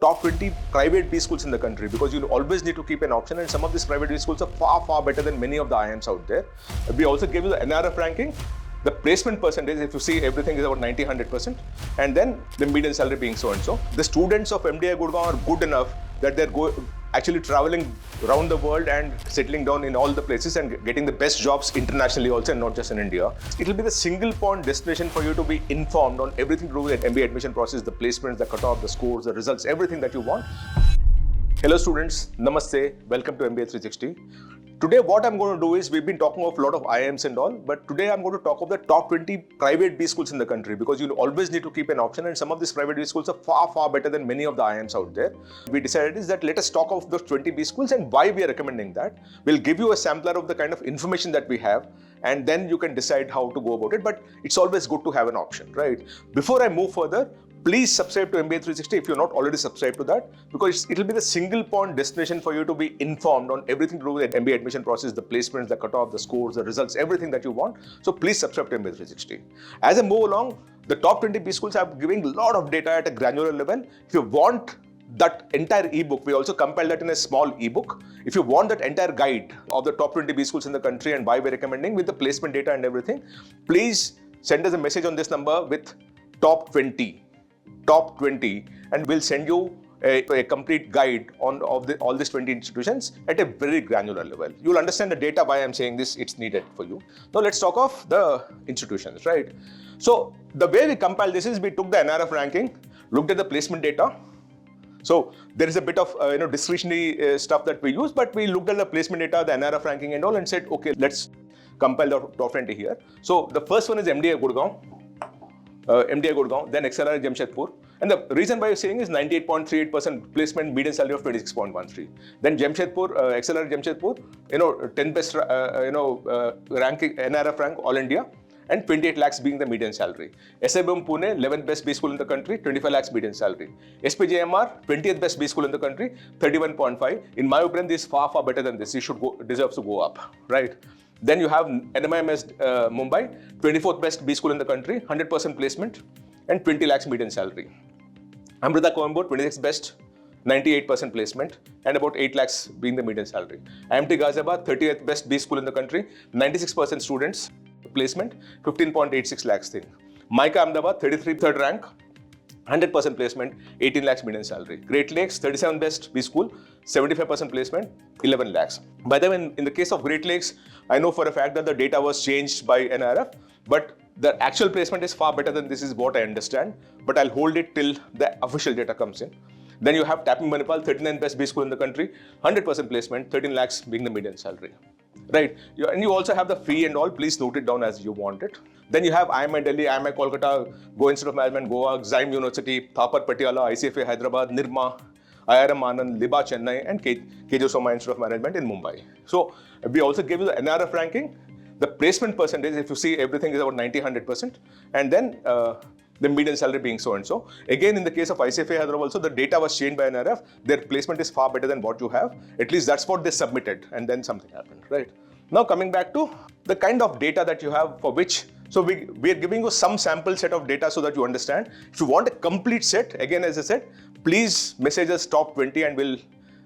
top 20 private B schools in the country, because you always need to keep an option, and some of these private B schools are far better than many of the IIMs out there. We also give you the NRF ranking, the placement percentage, if you see, everything is about 90-100%, and then the median salary being so and so. The students of MDI Gurgaon are good enough that they're actually traveling around the world and settling down in all the places and getting the best jobs internationally also, and not just in India. It will be the single point destination for you to be informed on everything to do with the MBA admission process, the placements, the cutoff, the scores, the results, everything that you want. Hello students, Namaste, welcome to MBA 360. Today what I'm going to do is, we've been talking of a lot of IIMs and all, but today I'm going to talk of the top 20 private B schools in the country, because you always need to keep an option, and some of these private B schools are far better than many of the IIMs out there. We decided is that let us talk of those 20 B schools and why we are recommending that. We'll give you a sampler of the kind of information that we have, and then you can decide how to go about it, but it's always good to have an option, right? Before I move further, please subscribe to MBA 360 if you're not already subscribed to that, because it'll be the single point destination for you to be informed on everything to do with the MBA admission process, the placements, the cutoff, the scores, the results, everything that you want. So please subscribe to MBA 360. As I move along, the top 20 B schools are giving a lot of data at a granular level. If you want that entire ebook, we also compiled that in a small ebook. If you want that entire guide of the top 20 B schools in the country and why we're recommending with the placement data and everything, please send us a message on this number with top 20, and we'll send you a complete guide on all these 20 institutions at a very granular level. You'll understand the data why I'm saying this, it's needed for you. Now let's talk of the institutions, right? So the way we compiled this is, we took the NRF ranking, looked at the placement data. So there is a bit of discretionary stuff that we use, but we looked at the placement data, the NRF ranking and all, and said, okay, let's compile the top 20 here. So the first one is MDI Gurgaon, then XLRI Jamshedpur. And the reason why you're saying is 98.38% placement, median salary of 26.13. Then Jamshedpur, XLRI Jamshedpur, 10 best, ranking, NRF rank, all India, and 28 lakhs being the median salary. SIBM Pune, 11th best B school in the country, 25 lakhs median salary. SPJMR, 20th best B school in the country, 31.5. In my opinion, this is far better than this. It deserves to go up, right? Then you have NMAT Mumbai, 24th best B school in the country, 100% placement, and 20 lakhs median salary. Amrita Coimbatore, 26th best, 98% placement, and about 8 lakhs being the median salary. IMT Ghaziabad, 30th best B school in the country, 96% students placement, 15.86 lakhs thing. Mica Ahmedabad, 33rd rank, 100% placement, 18 lakhs median salary. Great Lakes, 37th best B school, 75% placement, 11 lakhs. By the way, in the case of Great Lakes, I know for a fact that the data was changed by NRF, but the actual placement is far better than this, is what I understand. But I'll hold it till the official data comes in. Then you have Tapping Manipal, 39th best B school in the country, 100% placement, 13 lakhs being the median salary. Right? And you also have the fee and all. Please note it down as you want it. Then you have IIMI Delhi, IIMI Kolkata, Goa Institute of Management, Goa, Xime University, Thapar Patiala, ICFA Hyderabad, Nirma, IRM Anand, Liba Chennai, and KJ Soma Institute of Management in Mumbai. So we also gave you the NRF ranking. The placement percentage, if you see, everything is about 90-100%, and then the median salary being so and so. Again, in the case of ICFA Hyderabad also, the data was changed by NRF. Their placement is far better than what you have. At least that's what they submitted, and then something happened, right? Now coming back to the kind of data that you have for which, so we are giving you some sample set of data so that you understand. If you want a complete set, again, as I said, please message us top 20 and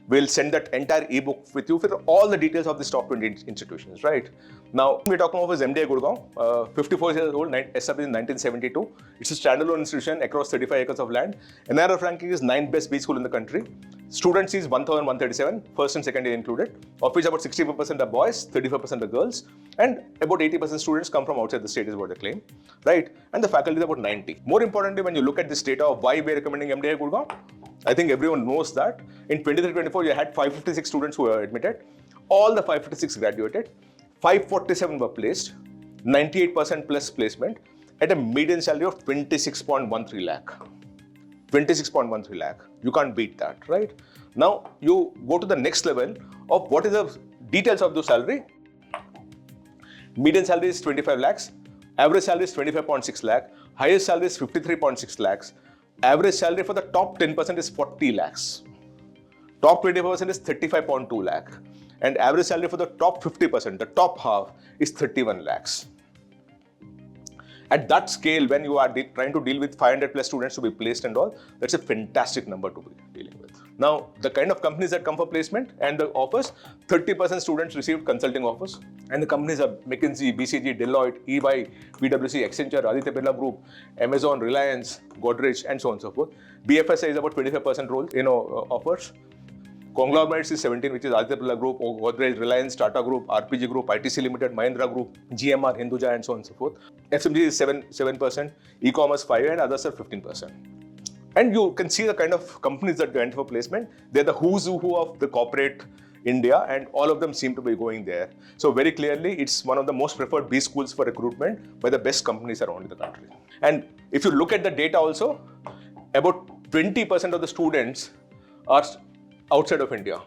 we'll send that entire ebook with you with all the details of these top 20 institutions, right? Now, we're talking about is MDI Gurgaon, 54 years old, established in 1972. It's a standalone institution across 35 acres of land. NRF ranking is 9th best B school in the country. Students is 1,137, first and second year included, of which about 65% are boys, 35% are girls, and about 80% students come from outside the state is what they claim, right? And the faculty is about 90. More importantly, when you look at this data of why we're recommending MDI Gurgaon, I think everyone knows that in 23-24, you had 556 students who were admitted. All the 556 graduated. 547 were placed, 98% plus placement at a median salary of 26.13 lakh. 26.13 lakh. You can't beat that, right? Now, you go to the next level of what is the details of the salary. Median salary is 25 lakhs. Average salary is 25.6 lakh. Highest salary is 53.6 lakhs. Average salary for the top 10% is 40 lakhs. Top 20% is 35.2 lakh. And average salary for the top 50%, the top half, is 31 lakhs. At that scale, when you are trying to deal with 500 plus students to be placed and all, that's a fantastic number to be dealing with. Now, the kind of companies that come for placement and the offers, 30% students received consulting offers. And the companies are McKinsey, BCG, Deloitte, EY, PwC, Accenture, Aditya Birla Group, Amazon, Reliance, Godrej, and so on and so forth. BFSI is about 25% role, offers. Conglomerates is 17, which is Aditya Birla Group, Godrej, Reliance, Tata Group, RPG Group, ITC Limited, Mahindra Group, GMR, Hinduja, and so on and so forth. FMG is 7%, e-commerce 5%, and others are 15%. And you can see the kind of companies that went for placement. They're the who's who of the corporate India, and all of them seem to be going there. So very clearly, it's one of the most preferred B schools for recruitment by the best companies around the country. And if you look at the data also, about 20% of the students are outside of India,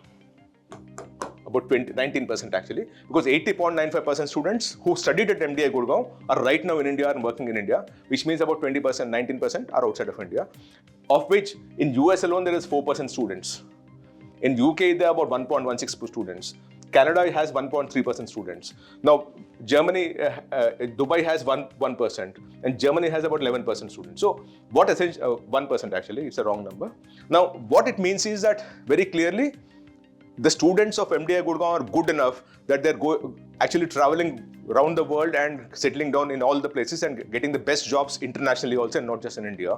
about 19% actually, because 80.95% students who studied at MDI Gurgaon are right now in India and working in India, which means about 20%, 19% are outside of India, of which in US alone there is 4% students. In UK there are about 1.16% students. Canada has 1.3% students. Now, Germany, Dubai has 1%, and Germany has about 11% students. So, what essentially 1% actually, it's a wrong number. Now, what it means is that very clearly, the students of MDI Gurgaon are good enough that they're actually traveling around the world and settling down in all the places and getting the best jobs internationally also, and not just in India,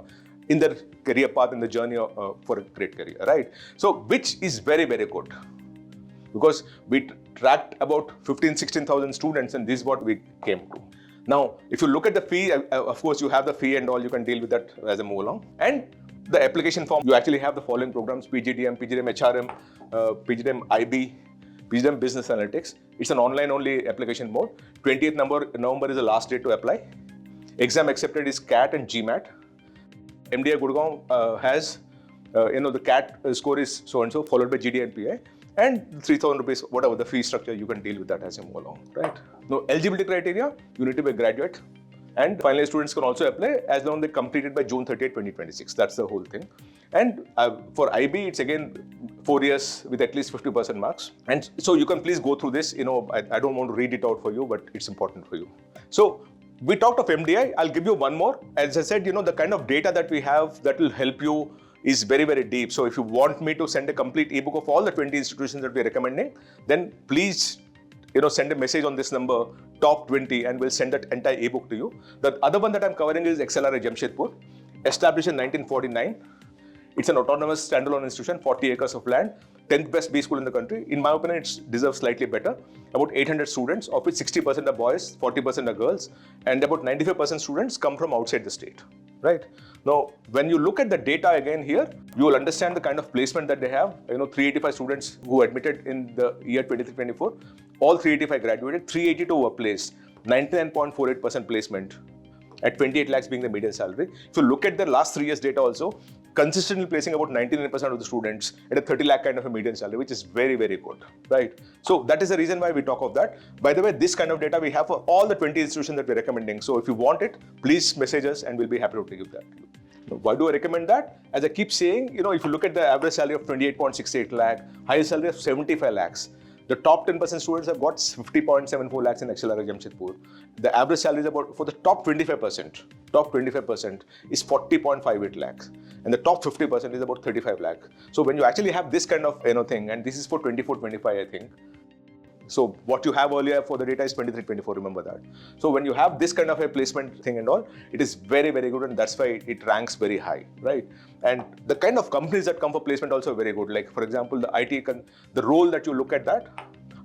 in their career path, in the journey for a great career, right? So, which is very, very good. Because we tracked about 16,000 students, and this is what we came to. Now, if you look at the fee, of course, you have the fee and all, you can deal with that as I move along. And the application form, you actually have the following programs: PGDM, PGDM HRM, PGDM IB, PGDM Business Analytics. It's an online only application mode. 20th November is the last date to apply. Exam accepted is CAT and GMAT. MDI Gurgaon has, the CAT score is so and so, followed by GD and PI. And 3,000 rupees, whatever the fee structure, you can deal with that as you move along, right? Now, eligibility criteria, you need to be a graduate, and final year students can also apply as long as they completed by June 30th, 2026. That's the whole thing. And for IB, it's again 4 years with at least 50% marks. And so you can please go through this. I don't want to read it out for you, but it's important for you. So we talked of MDI. I'll give you one more. As I said, the kind of data that we have that will help you is very, very deep. So if you want me to send a complete ebook of all the 20 institutions that we're recommending, then please, send a message on this number, top 20, and we'll send that entire ebook to you. The other one that I'm covering is XLRI Jamshedpur, established in 1949. It's an autonomous standalone institution, 40 acres of land, 10th best B school in the country. In my opinion, it deserves slightly better. About 800 students, of which 60% are boys, 40% are girls, and about 95% students come from outside the state. Right? Now, when you look at the data again here, you will understand the kind of placement that they have. 385 students who admitted in the year 23-24, all 385 graduated, 382 were placed, 99.48% placement at 28 lakhs being the median salary. If you look at the last 3 years data also, consistently placing about 99% of the students at a 30 lakh kind of a median salary, which is very, very good, right? So that is the reason why we talk of that. By the way, this kind of data we have for all the 20 institutions that we're recommending. So if you want it, please message us and we'll be happy to give that to you. Now, why do I recommend that? As I keep saying, if you look at the average salary of 28.68 lakh, highest salary of 75 lakhs, the top 10% students have got 50.74 lakhs in XLRI Jamshedpur. The average salary is about, for the top 25% is 40.58 lakhs. And the top 50% is about 35 lakh. So when you actually have this kind of thing, and this is for 24-25, I think. So what you have earlier for the data is 23-24, remember that. So when you have this kind of a placement thing and all, it is very, very good, and that's why it ranks very high, right? And the kind of companies that come for placement also are very good. Like for example, the role that you look at that,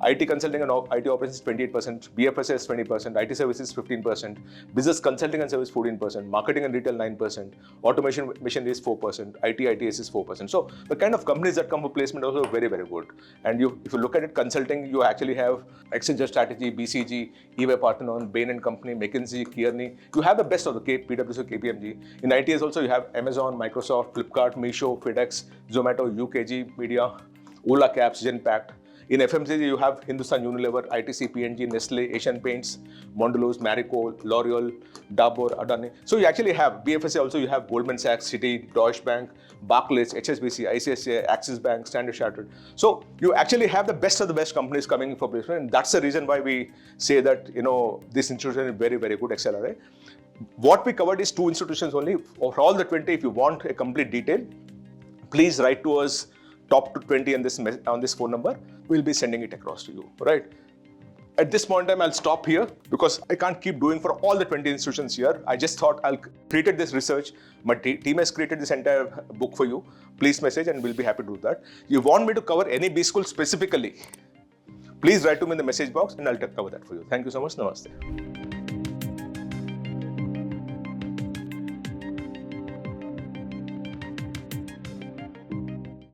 IT consulting and IT operations 28%, BFSI is 20%, IT services 15%, business consulting and service 14%, marketing and retail 9%, automation machinery is 4%, ITS is 4%. So the kind of companies that come for placement also very, very good. And if you look at it, consulting, you actually have Accenture Strategy, BCG, EY Partner, Bain & Company, McKinsey, Kearney. You have the best of the PwC, KPMG. In ITS also, you have Amazon, Microsoft, Flipkart, Meesho, FedEx, Zomato, UKG, Media, Ola Cabs, Genpact. In FMCG, you have Hindustan Unilever, ITC, P&G, Nestle, Asian Paints, Mondelez, Marico, L'Oreal, Dabur, Adani. So you actually have BFSI also, you have Goldman Sachs, Citi, Deutsche Bank, Barclays, HSBC, ICICI, Axis Bank, Standard Chartered. So you actually have the best of the best companies coming in for placement, and that's the reason why we say that this institution is very, very good, XLRI. What we covered is 2 institutions only. For all the 20, if you want a complete detail, please write to us top to 20 on this phone number. We'll be sending it across to you, right? At this point in time, I'll stop here because I can't keep doing for all the 20 institutions here. I just thought I'll created this research. My team has created this entire book for you. Please message and we'll be happy to do that. You want me to cover any B school specifically, please write to me in the message box and I'll cover that for you. Thank you so much. Namaste.